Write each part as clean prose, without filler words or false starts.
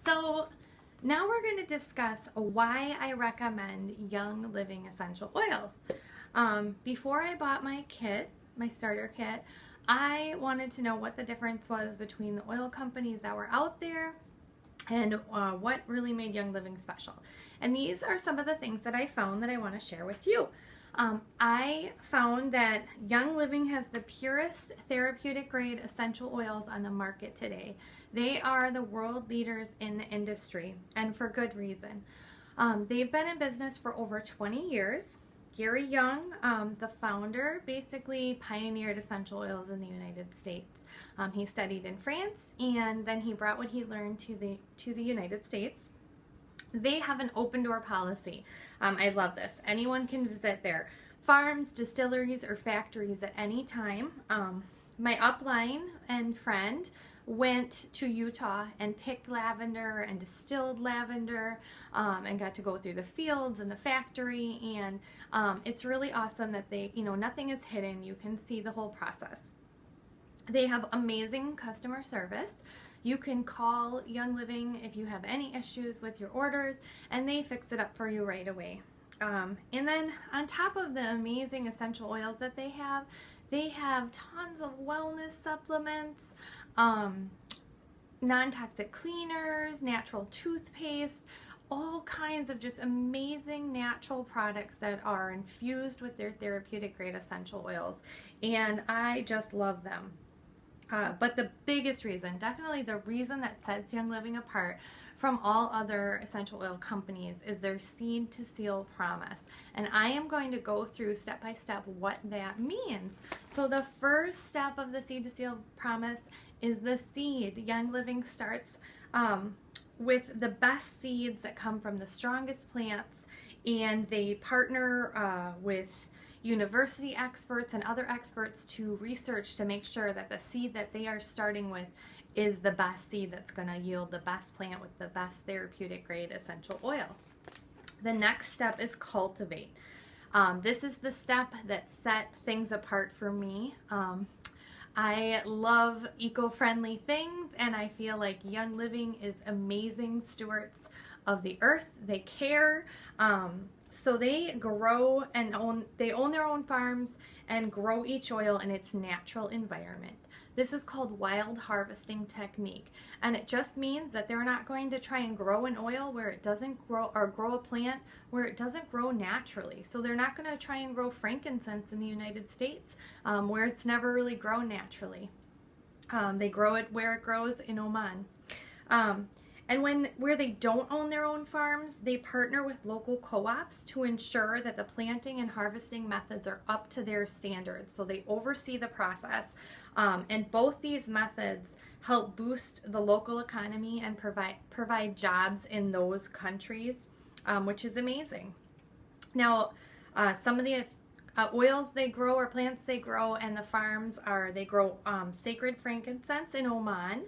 So now we're going to discuss why I recommend Young Living essential oils. Before I bought my kit, my starter kit, I wanted to know what the difference was between the oil companies that were out there and what really made Young Living special. And these are some of the things that I found that I want to share with you. I found that Young Living has the purest therapeutic grade essential oils on the market today. They are the world leaders in the industry, and for good reason. They've been in business for over 20 years. Gary Young, the founder, basically pioneered essential oils in the United States. He studied in France, and then he brought what he learned to the United States. They have an open door policy. I love this. Anyone can visit their farms, distilleries, or factories at any time. My upline and friend went to Utah and picked lavender and distilled lavender and got to go through the fields and the factory, and it's really awesome that they, nothing is hidden. You can see the whole process. They have amazing customer service. You can call Young Living if you have any issues with your orders, and they fix it up for you right away. And then on top of the amazing essential oils that they have tons of wellness supplements, non-toxic cleaners, natural toothpaste, all kinds of just amazing natural products that are infused with their therapeutic grade essential oils, and I just love them. But the biggest reason, definitely the reason that sets Young Living apart from all other essential oil companies, is their seed to seal promise. And I am going to go through step by step what that means. So the first step of the seed to seal promise is the seed. Young Living starts with the best seeds that come from the strongest plants, and they partner with university experts and other experts to research to make sure that the seed that they are starting with is the best seed that's going to yield the best plant with the best therapeutic grade essential oil. The next step is Cultivate. This is the step that set things apart for me. I love eco-friendly things, and I feel like Young Living is amazing stewards of the earth. They care. So they grow and own their own farms and grow each oil in its natural environment. This is called wild harvesting technique, and it just means that they're not going to try and grow an oil where it doesn't grow, or grow a plant where it doesn't grow naturally. So they're not going to try and grow frankincense in the United States where it's never really grown naturally. They grow it where it grows in Oman. And where they don't own their own farms, they partner with local co-ops to ensure that the planting and harvesting methods are up to their standards. So they oversee the process. And both these methods help boost the local economy and provide jobs in those countries, which is amazing. Now, some of the oils they grow, or plants they grow, and the farms they grow sacred frankincense in Oman,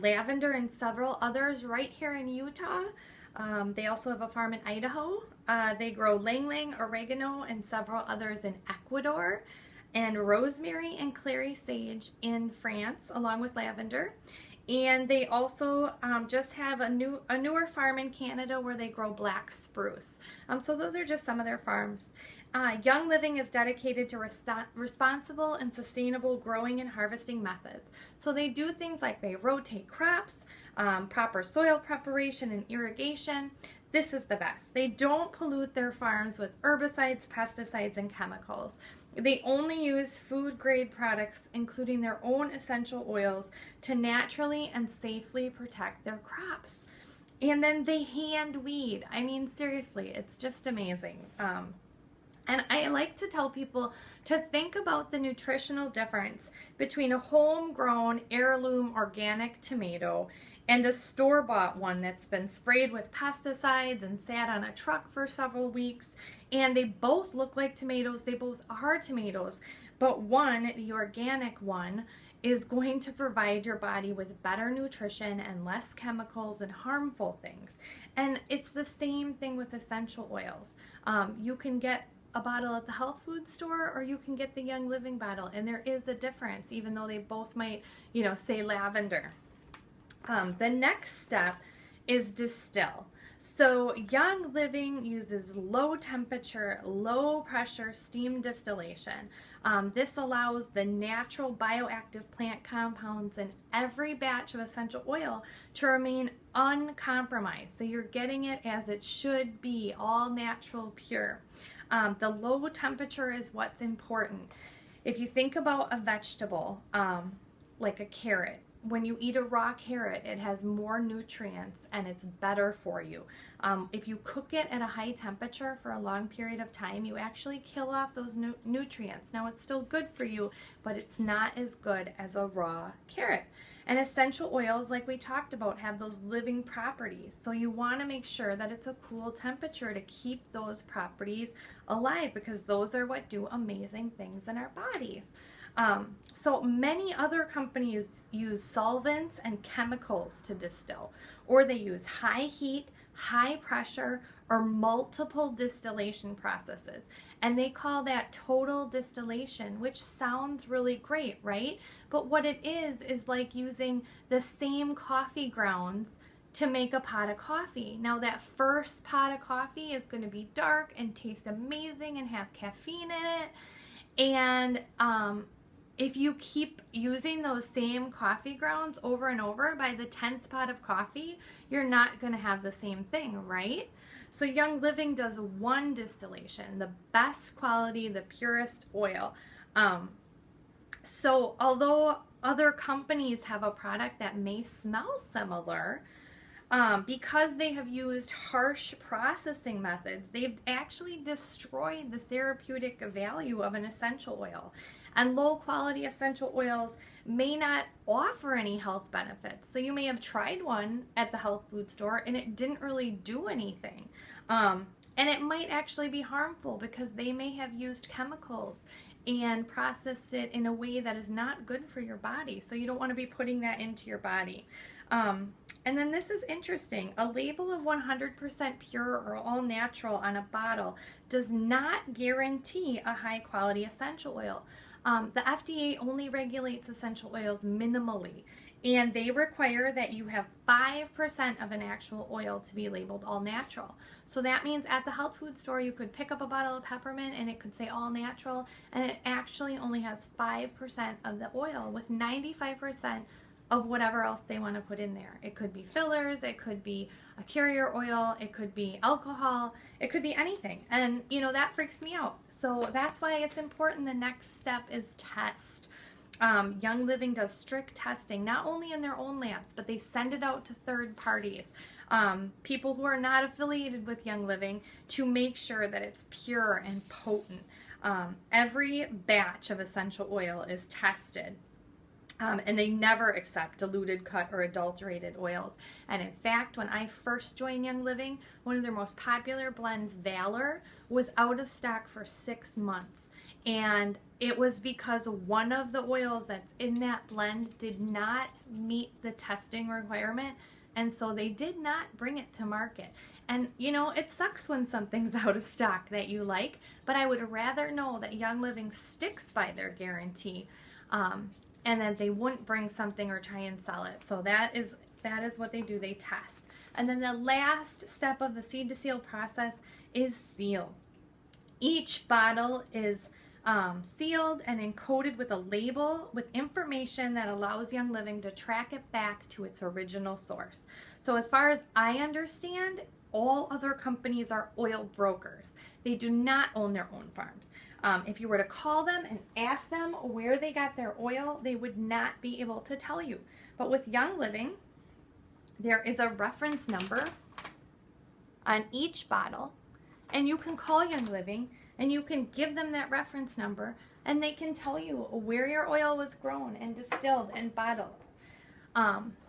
lavender, and several others right here in Utah. They also have a farm in Idaho. They grow ylang-ylang, oregano, and several others in Ecuador, and rosemary and clary sage in France, along with lavender. And they also just have a newer farm in Canada where they grow black spruce. So those are just some of their farms. Young Living is dedicated to responsible and sustainable growing and harvesting methods. So they do things like they rotate crops, proper soil preparation and irrigation. This is the best. They don't pollute their farms with herbicides, pesticides, and chemicals. They only use food-grade products, including their own essential oils, to naturally and safely protect their crops. And then they hand weed. I mean, seriously, it's just amazing. And I like to tell people to think about the nutritional difference between a homegrown heirloom organic tomato and a store-bought one that's been sprayed with pesticides and sat on a truck for several weeks. And they both look like tomatoes. They both are tomatoes. But one, the organic one, is going to provide your body with better nutrition and less chemicals and harmful things. And it's the same thing with essential oils. You can get a bottle at the health food store, or you can get the Young Living bottle, and there is a difference, even though they both might, say lavender. The next step is Distill. So Young Living uses low temperature, low pressure steam distillation. This allows the natural bioactive plant compounds in every batch of essential oil to remain uncompromised. So you're getting it as it should be, all natural, pure. The low temperature is what's important. If you think about a vegetable, like a carrot, when you eat a raw carrot, it has more nutrients and it's better for you. If you cook it at a high temperature for a long period of time, you actually kill off those nutrients. Now, it's still good for you, but it's not as good as a raw carrot. And essential oils, like we talked about, have those living properties. So you want to make sure that it's a cool temperature to keep those properties alive, because those are what do amazing things in our bodies. So many other companies use solvents and chemicals to distill, or they use high heat, high pressure, or multiple distillation processes. And they call that total distillation, which sounds really great, right? But what it is like using the same coffee grounds to make a pot of coffee. Now, that first pot of coffee is going to be dark and taste amazing and have caffeine in it. And if you keep using those same coffee grounds over and over, by the 10th pot of coffee, you're not going to have the same thing, right? So Young Living does one distillation, the best quality, the purest oil. So although other companies have a product that may smell similar, because they have used harsh processing methods, they've actually destroyed the therapeutic value of an essential oil. And low quality essential oils may not offer any health benefits. So you may have tried one at the health food store and it didn't really do anything. And it might actually be harmful because they may have used chemicals and processed it in a way that is not good for your body. So you don't want to be putting that into your body. And then this is interesting. A label of 100% pure or all natural on a bottle does not guarantee a high quality essential oil. The FDA only regulates essential oils minimally, and they require that you have 5% of an actual oil to be labeled all natural. So that means at the health food store, you could pick up a bottle of peppermint and it could say all natural, and it actually only has 5% of the oil, with 95% of whatever else they want to put in there. It could be fillers, it could be a carrier oil, it could be alcohol, it could be anything. And you know, that freaks me out. So that's why it's important. The next step is test. Young Living does strict testing, not only in their own labs, but they send it out to third parties, people who are not affiliated with Young Living, to make sure that it's pure and potent. Every batch of essential oil is tested. And they never accept diluted, cut, or adulterated oils. And in fact, when I first joined Young Living, one of their most popular blends, Valor, was out of stock for 6 months. And it was because one of the oils that's in that blend did not meet the testing requirement, and so they did not bring it to market. And you know, it sucks when something's out of stock that you like, but I would rather know that Young Living sticks by their guarantee, and that they wouldn't bring something or try and sell it. So that is what they do. They test. And then the last step of the seed to seal process is seal. Each bottle is sealed and encoded with a label with information that allows Young Living to track it back to its original source. So as far as I understand, all other companies are oil brokers. They do not own their own farms. If you were to call them and ask them where they got their oil, they would not be able to tell you. But with Young Living, there is a reference number on each bottle, and you can call Young Living and you can give them that reference number, and they can tell you where your oil was grown and distilled and bottled.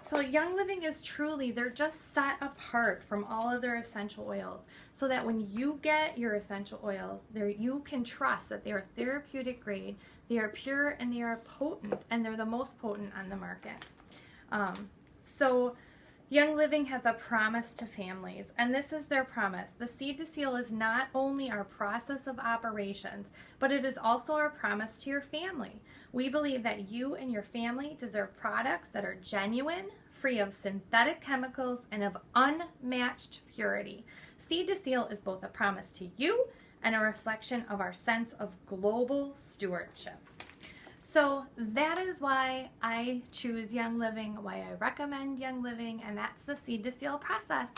So Young Living is truly, they're just set apart from all other essential oils, so that when you get your essential oils, you can trust that they are therapeutic grade, they are pure, and they are potent, and they're the most potent on the market. So Young Living has a promise to families, and this is their promise. The Seed to Seal is not only our process of operations, but it is also our promise to your family. We believe that you and your family deserve products that are genuine, free of synthetic chemicals and of unmatched purity. Seed Distill is both a promise to you and a reflection of our sense of global stewardship. So that is why I choose Young Living, why I recommend Young Living, and that's the Seed Distill process.